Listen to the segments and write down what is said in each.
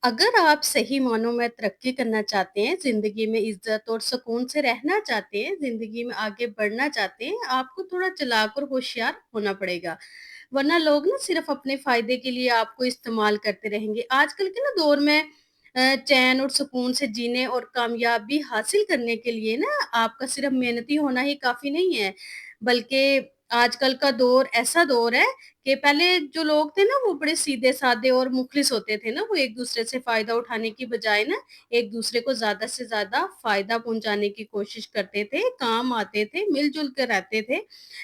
अगर आप सही मायनों में तरक्की करना चाहते हैं, ज़िंदगी में इज़्ज़त और सुकून से रहना चाहते हैं, ज़िंदगी में आगे बढ़ना चाहते हैं, आपको थोड़ा चालाक और होशियार होना पड़ेगा। वरना लोग ना सिर्फ़ अपने फ़ायदे के लिए आपको इस्तेमाल करते रहेंगे। आजकल के ना दौर में चैन और सुकून से जीने और कामयाबी हासिल करने के लिए ना आपका सिर्फ़ मेहनती होना ही काफ़ी नहीं है, बल्कि आजकल का दौर ऐसा दौर है कि पहले जो लोग थे ना वो बड़े सीधे-साधे और मुखलिस होते थे ना, वो एक-दूसरे से फ़ायदा उठाने की बजाय ना एक-दूसरे को ज़्यादा से ज़्यादा फ़ायदा पहुँचाने की कोशिश करते थे, काम आते थे, मिल-जुल कर रहते थे।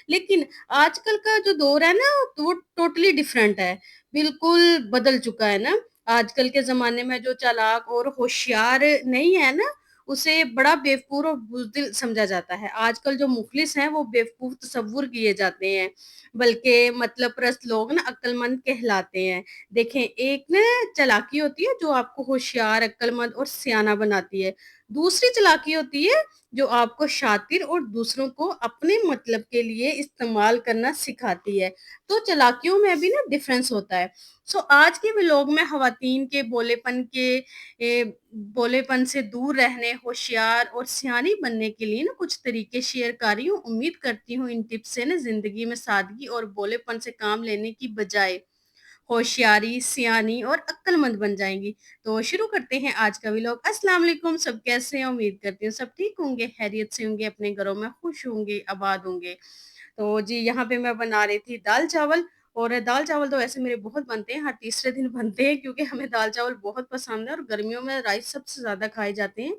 लेकिन आजकल का जो दौर है ना तो वो टोटली डिफरेंट है, बिल्कुल बदल चुका है ना। आजकल के ज़माने में जो चालाक और होशियार नहीं है ना, उसे बड़ा बेवकूफ़ और बुज़दिल समझा जाता है। आजकल जो मुखलिस हैं वो बेवकूफ़ तस्वुर किए जाते हैं। बल्कि मतलब परस्त लोग ना अक्लमंद कहलाते हैं। देखें, एक ना चालाकी होती है जो आपको होशियार, अक्लमंद और सयाना बनाती है। दूसरी चालाकी होती है जो आपको शातिर और दूसरों को अपने मतलब के लिए इस्तेमाल करना सिखाती है। तो चालाकियों में भी ना डिफरेंस होता है। सो आज के व्लॉग में ख़वातीन के भोलेपन से दूर रहने, होशियार और सयानी बनने के लिए ना कुछ तरीके शेयर कर रही हूँ। उम्मीद करती हूँ इन टिप्स से ना ज़िंदगी में सादगी और भोलेपन से काम लेने की बजाय होशियारी, सयानी और अक्लमंद बन जाएँगी। तो शुरू करते हैं आज का व्लॉग। अस्सलाम वालेकुम, सब कैसे हैं? उम्मीद करती हूँ सब ठीक होंगे, खैरियत से होंगे, अपने घरों में खुश होंगे, आबाद होंगे। तो जी, यहाँ पे मैं बना रही थी दाल-चावल और दाल-चावल तो वैसे मेरे बहुत बनते हैं, हर तीसरे दिन बनते हैं क्योंकि हमें दाल-चावल बहुत पसंद है और गर्मियों में राइस सबसे ज़्यादा खाए जाते हैं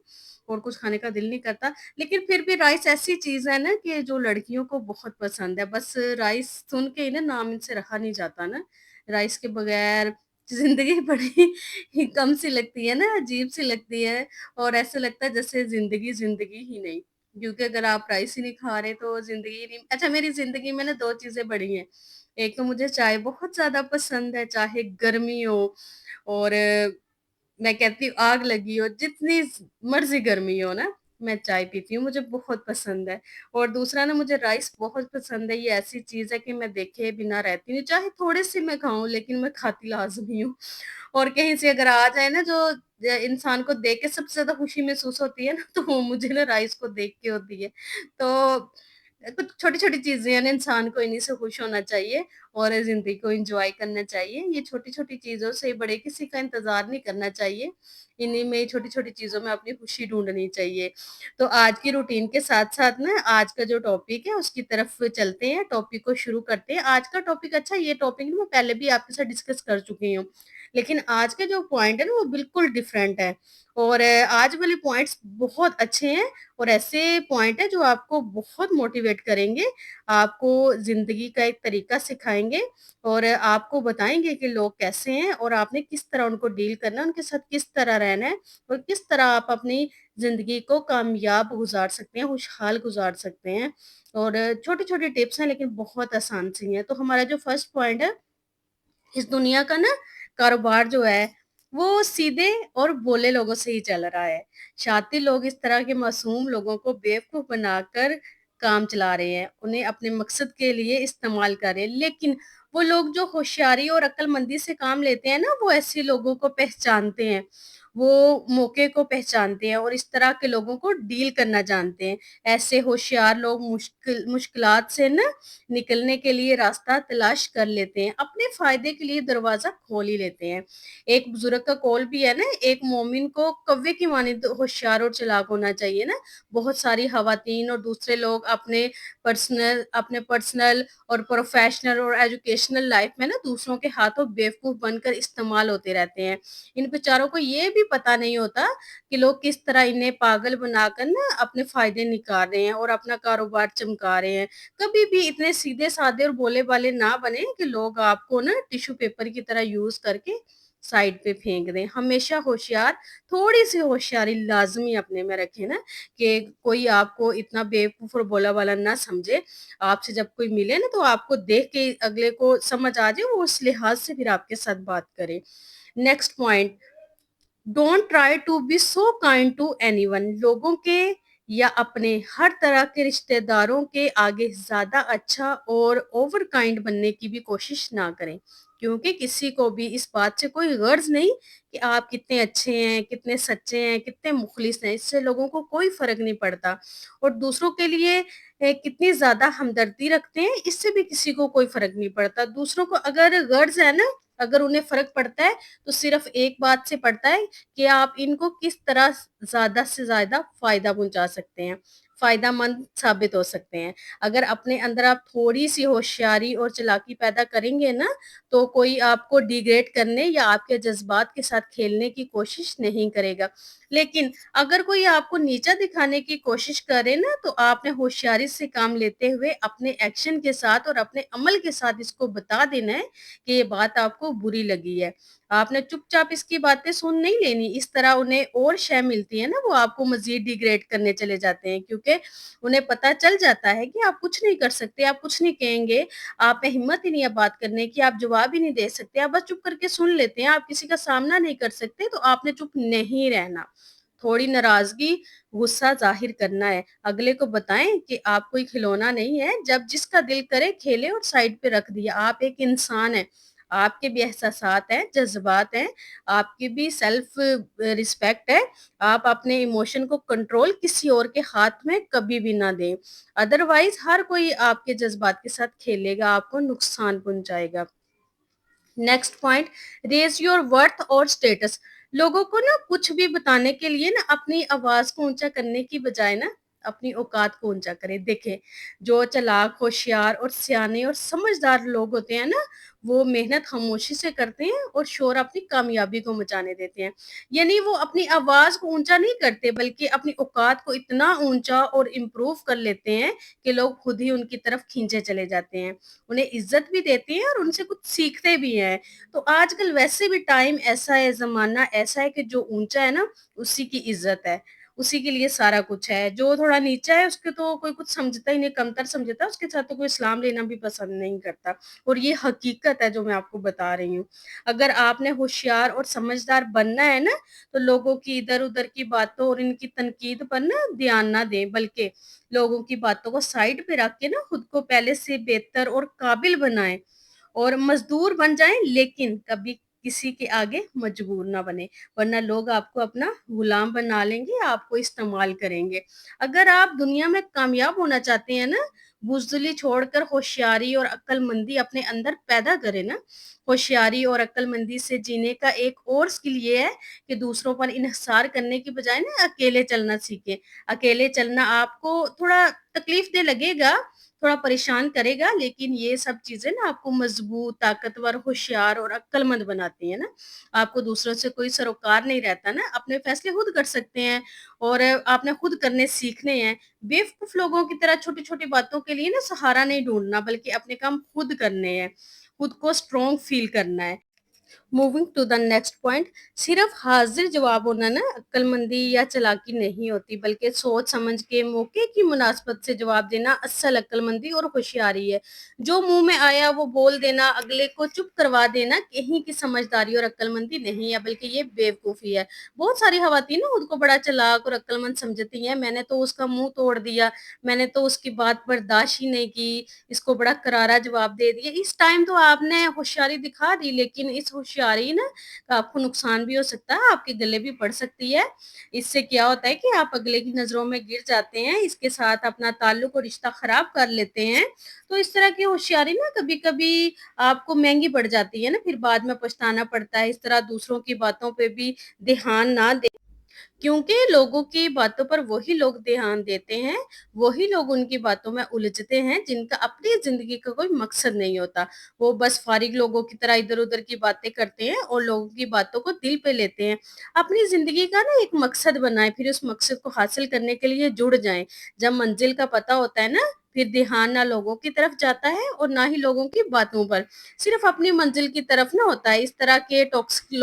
और कुछ खाने का दिल नहीं करता। लेकिन फिर भी राइस ऐसी चीज़ है ना कि जो लड़कियों को बहुत पसंद है। बस राइस सुन के ही ना नाम इनसे रखा नहीं जाता ना। राइस के बगैर ज़िंदगी बड़ी ही कम सी लगती है ना, अजीब-सी लगती है और ऐसा लगता है जैसे ज़िंदगी ज़िंदगी ही नहीं। क्योंकि अगर आप राइस ही नहीं खा रहे तो ज़िंदगी ही नहीं। अच्छा, मेरी ज़िंदगी में ना 2 चीज़ें बड़ी हैं। एक तो मुझे चाय बहुत ज़्यादा पसंद है, चाहे गर्मी हो और मैं कहती हूँ आग लगी हो, जितनी मर्ज़ी गर्मी हो ना, मैं चाय पीती हूँ, मुझे बहुत पसंद है। और दूसरा ना मुझे राइस बहुत पसंद है, ये ऐसी चीज़ है कि मैं देखे बिना रहती नहीं, चाहे थोड़े से मैं खाऊँ लेकिन मैं खाती लाज़मी हूँ। और कहीं से अगर आ जाए ना जो इंसान को देख के सबसे ज़्यादा खुशी महसूस होती है ना, तो वो मुझे ना राइस को देख के होती है। तो कुछ छोटी-छोटी चीज़ें हैं ना, इंसान को इन्हीं से खुश होना चाहिए और ज़िंदगी को एन्जॉय करना चाहिए। ये छोटी-छोटी चीज़ों से बड़े किसी का इंतज़ार नहीं करना चाहिए। इन्हीं में छोटी-छोटी चीज़ों में अपनी खुशी ढूँढनी चाहिए। तो आज की रूटीन के साथ-साथ ना आज का जो टॉपिक है उसकी तरफ चलते हैं, टॉपिक को शुरू करते हैं। आज का टॉपिक अच्छा, ये टॉपिक ना मैं पहले भी आपके साथ डिस्कस कर चुकी हूँ। लेकिन आज के जो पॉइंट है ना वो बिल्कुल डिफरेंट है और आज वाले पॉइंट्स बहुत अच्छे हैं और ऐसे पॉइंट है जो आपको बहुत मोटिवेट करेंगे, आपको ज़िंदगी का एक तरीका सिखाएँगे और आपको बताएँगे कि लोग कैसे हैं और आपने किस तरह उनको डील करना है, उनके साथ किस तरह रहना है और किस तरह आप अपनी ज़िंदगी को कामयाब गुज़ार सकते हैं, खुशहाल गुज़ार सकते हैं। और छोटी-छोटी टिप्स हैं लेकिन बहुत आसान सी हैं। तो हमारा जो फर्स्ट पॉइंट है, इस दुनिया का ना कारोबार जो है, वो सीधे और भोले लोगों से ही चल रहा है। शातिर लोग इस तरह के मासूम लोगों को बेवकूफ़ बनाकर काम चला रहे हैं, उन्हें अपने मकसद के लिए इस्तेमाल कर रहे हैं। लेकिन वो लोग जो होशियारी और अक्लमंदी से काम लेते हैं ना, वो ऐसे लोगों को पहचानते हैं। वो मौके को पहचानते हैं और इस तरह के लोगों को डील करना जानते हैं। ऐसे होशियार लोग मुश्किलात से ना निकलने के लिए रास्ता तलाश कर लेते हैं, अपने फ़ायदे के लिए दरवाज़ा खोल ही लेते हैं। एक बुज़ुर्ग का कौल भी है ना, एक मोमिन को कौवे की मानिंद होशियार और चालाक होना चाहिए ना। बहुत सारी ख़वातीन और दूसरे लोग अपने पर्सनल और प्रोफ़ेशनल और एजुकेशनल लाइफ़ में ना दूसरों के हाथों बेवकूफ़ बनकर इस्तेमाल होते रहते हैं। इन बेचारों को ये भी पता नहीं होता कि लोग किस तरह इन्हें पागल बनाकर ना अपने फ़ायदे निकाल रहे हैं और अपना कारोबार चमका रहे हैं। कभी भी इतने सीधे-साधे और भोले-भाले ना बनें कि लोग आपको ना टिश्यू पेपर की तरह यूज़ करके साइड पे फेंक दें। हमेशा होशियार, थोड़ी-सी होशियारी लाज़मी अपने में रखें ना कि कोई आपको इतना बेवकूफ़ और भोला-भाला ना समझे। आपसे जब कोई मिले ना तो आपको देख के अगले को समझ आ जाए, वो उस लिहाज़ से फिर आपके साथ बात करे। Next point, don't try to be so kind to anyone. लोगों के या अपने हर तरह के रिश्तेदारों के आगे ज़्यादा अच्छा और ओवर काइंड बनने की भी कोशिश ना करें। क्योंकि किसी को भी इस बात से कोई गर्ज नहीं कि आप कितने अच्छे हैं, कितने सच्चे हैं, कितने मुखलिस हैं, इससे लोगों को कोई फ़र्क नहीं पड़ता। और दूसरों के लिए कितनी ज़्यादा हमदर्दी रखते हैं, इससे भी किसी को कोई फ़र्क नहीं पड़ता। दूसरों को अगर गर्ज है ना, अगर उन्हें फ़र्क पड़ता है, तो सिर्फ़ एक बात से पड़ता है कि आप इनको किस तरह ज़्यादा से ज़्यादा फ़ायदा पहुँचा सकते हैं, फ़ायदेमंद साबित हो सकते हैं। अगर अपने अंदर आप थोड़ी-सी होशियारी और चालाकी पैदा करेंगे ना, तो कोई आपको डिग्रेड करने या आपके जज़्बात के साथ खेलने की कोशिश नहीं करेगा। लेकिन अगर कोई आपको नीचा दिखाने की कोशिश करे ना, तो आपने होशियारी से काम लेते हुए अपने एक्शन के साथ और अपने अमल के साथ इसको बता देना है कि ये बात आपको बुरी लगी है। आपने चुपचाप इसकी बातें सुन नहीं लेनी, इस तरह उन्हें और शय मिलती है ना, वो आपको मज़ीद डिग्रेड करने चले जाते हैं, क्योंकि उन्हें पता चल जाता है कि आप कुछ नहीं कर सकते, आप कुछ नहीं कहेंगे, आप में हिम्मत ही नहीं है बात करने की, आप जवाब ही नहीं दे सकते, आप बस चुप करके सुन लेते हैं, आप किसी का सामना नहीं कर सकते, तो आपने चुप नहीं रहना। थोड़ी नाराज़गी, गुस्सा ज़ाहिर करना है, अगले को बताएँ कि आप कोई खिलौना नहीं है, जब जिसका दिल करे खेले और साइड पे रख दिया। आप एक इंसान हैं, आपके भी एहसासात हैं, जज़्बात हैं, आपकी भी सेल्फ रिस्पेक्ट है, आप अपने इमोशन को कंट्रोल किसी और के हाथ में कभी भी ना दें। अदरवाइज़ हर कोई आपके जज़्बात के साथ खेलेगा, आपको नुकसान पहुँचाएगा। Next point, raise your worth और स्टेटस। लोगों को ना कुछ भी बताने के लिए ना अपनी आवाज़ को ऊँचा करने की बजाय ना अपनी औकात को ऊँचा करें। देखें, जो चालाक, होशियार और सयाने और समझदार लोग होते हैं ना, वो मेहनत खामोशी से करते हैं और शोर अपनी कामयाबी को मचाने देते हैं। यानी वो अपनी आवाज़ को ऊँचा नहीं करते, बल्कि अपनी औकात को इतना ऊँचा और इम्प्रूव कर लेते हैं कि लोग खुद ही उनकी तरफ खींचे चले जाते हैं। उन्हें इज़्ज़त भी देते हैं और उनसे कुछ सीखते भी हैं। तो आजकल वैसे भी टाइम ऐसा है, ज़माना ऐसा है कि जो ऊँचा है ना, उसी की इज़्ज़त है, उसी के लिए सारा कुछ है। जो थोड़ा नीचा है, उसके तो कोई कुछ समझता ही नहीं, कमतर समझता है, उसके साथ तो कोई सलाम लेना भी पसंद नहीं करता। और ये हकीकत है जो मैं आपको बता रही हूँ। अगर आपने होशियार और समझदार बनना है ना, तो लोगों की इधर-उधर की बातों और इनकी तनकीद पर ना ध्यान ना दें, बल्कि लोगों की बातों को साइड पे रख के ना खुद को पहले से बेहतर और काबिल बनाएँ और मज़दूर बन जाएँ, लेकिन कभी किसी के आगे मजबूर ना बनें, वरना लोग आपको अपना गुलाम बना लेंगे, आपको इस्तेमाल करेंगे। अगर आप दुनिया में कामयाब होना चाहते हैं ना, बुज़दिली छोड़कर होशियारी और अक्लमंदी अपने अंदर पैदा करें ना। होशियारी और अक्लमंदी से जीने का एक और स्किल ये है कि दूसरों पर इन्हिसार करने की बजाय ना अकेले चलना सीखें। अकेले चलना आपको थोड़ा तकलीफ़देह लगेगा, थोड़ा परेशान करेगा, लेकिन ये सब चीज़ें ना आपको मज़बूत, ताकतवर, होशियार और अक्लमंद बनाती हैं ना। आपको दूसरों से कोई सरोकार नहीं रहता ना, अपने फैसले खुद कर सकते हैं और आपने खुद करने सीखने हैं। बेवकूफ़ लोगों की तरह छोटी-छोटी बातों के लिए ना सहारा नहीं ढूँढना, बल्कि अपने काम खुद करने हैं, खुद को स्ट्रॉन्ग फ़ील करना है। Moving to the next point, सिर्फ हाजिर जवाब होना ना अक्लमंदी या चालाकी नहीं होती, बल्कि सोच समझ के मौके की मुनासबत से जवाब देना असल अक्लमंदी और होशियारी है। जो मुंह में आया वो बोल देना, अगले को चुप करवा देना कहीं की समझदारी और अक्लमंदी नहीं है, बल्कि ये बेवकूफ़ी है। बहुत सारी खवातीन ना खुद को बड़ा चालाक और अक्लमंद समझती हैं, मैंने तो उसका मुंह तोड़ दिया, मैंने तो उसकी बात बर्दाश्त ही नहीं की, इसको बड़ा करारा जवाब दे दिया। इस टाइम तो आपने होशियारी दिखा दी, लेकिन इस होशियारी ना का आपको नुकसान भी हो सकता है, आपके गले भी पड़ सकती है। इससे क्या होता है कि आप अगले की नज़रों में गिर जाते हैं, इसके साथ अपना ताल्लुक और रिश्ता खराब कर लेते हैं। तो इस तरह की होशियारी ना कभी-कभी आपको महँगी पड़ जाती है ना, फिर बाद में पछताना पड़ता है। इस तरह दूसरों की बातों पे भी ध्यान ना दें। क्योंकि लोगों की बातों पर वही लोग ध्यान देते हैं, वही लोग उनकी बातों में उलझते हैं जिनका अपनी ज़िंदगी का कोई मकसद नहीं होता। वो बस फ़ारिग लोगों की तरह इधर-उधर की बातें करते हैं और लोगों की बातों को दिल पे लेते हैं। अपनी ज़िंदगी का ना एक मकसद बनाएँ, फिर उस मकसद को हासिल करने के लिए जुड़ जाएँ। जब मंज़िल का पता होता है ना, फिर ध्यान ना लोगों की तरफ जाता है और ना ही लोगों की बातों पर, सिर्फ़ अपनी मंज़िल की तरफ ना होता है। इस तरह के टॉक्सिक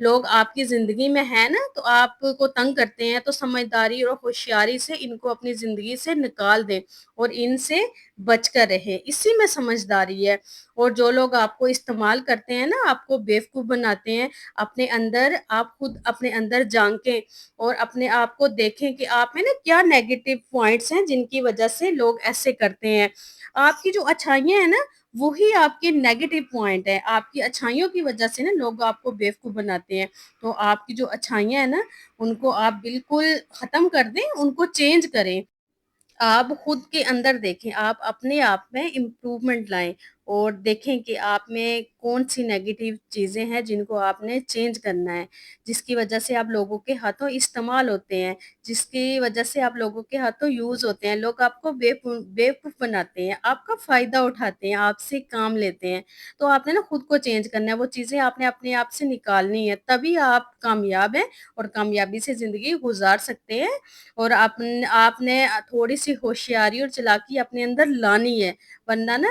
लोग आपकी ज़िंदगी में हैं ना, तो आपको तंग करते हैं, तो समझदारी और होशियारी से इनको अपनी ज़िंदगी से निकाल दें और इनसे बचकर रहें। इसी में समझदारी है। और जो लोग आपको इस्तेमाल करते हैं ना, आपको बेवकूफ़ बनाते हैं, अपने अंदर आप खुद अपने अंदर झाँकें और अपने आप को देखें कि आप में ना क्या नेगेटिव पॉइंट्स हैं, जिनकी वज़ह से लोग ऐसे करते हैं। आपकी जो अच्छाइयाँ हैं ना, وہی آپ کے نیگیٹو پوائنٹ ہے، آپ کی اچھائیوں کی وجہ سے نا لوگ آپ کو بیوقوف بناتے ہیں، تو آپ کی جو اچھائیاں ہیں نا ان کو آپ بالکل ختم کر دیں، ان کو چینج کریں۔ آپ خود کے اندر دیکھیں، آپ اپنے آپ میں امپروومنٹ لائیں اور دیکھیں کہ آپ میں کون سی نیگیٹو چیزیں ہیں جن کو آپ نے چینج کرنا ہے، جس کی وجہ سے آپ لوگوں کے ہاتھوں استعمال ہوتے ہیں، جس کی وجہ سے آپ لوگوں کے ہاتھوں یوز ہوتے ہیں، لوگ آپ کو بیوقوف بناتے ہیں، آپ کا فائدہ اٹھاتے ہیں، آپ سے کام لیتے ہیں۔ تو آپ نے نا خود کو چینج کرنا ہے، وہ چیزیں آپ نے اپنے آپ سے نکالنی ہے، تبھی آپ کامیاب ہیں اور کامیابی سے زندگی گزار سکتے ہیں۔ اور آپ نے تھوڑی سی ہوشیاری اور چلاکی اپنے اندر لانی ہے، ورنہ نا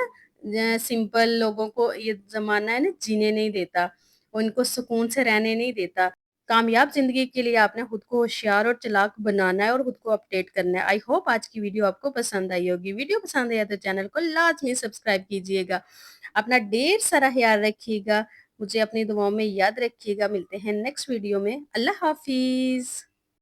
سمپل لوگوں کو یہ زمانہ ہے نا جینے نہیں دیتا، ان کو سکون سے رہنے نہیں دیتا۔ کامیاب زندگی کے لیے آپ نے خود کو ہوشیار اور چلاک بنانا ہے اور خود کو اپڈیٹ کرنا ہے۔ آئی ہوپ آج کی ویڈیو آپ کو پسند آئی ہوگی۔ ویڈیو پسند آیا تو چینل کو لازمی سبسکرائب کیجیے گا۔ اپنا ڈھیر سارا خیال رکھیے گا، مجھے اپنی دعاؤں میں یاد رکھیے گا۔ ملتے ہیں نیکسٹ ویڈیو میں۔ اللہ حافظ۔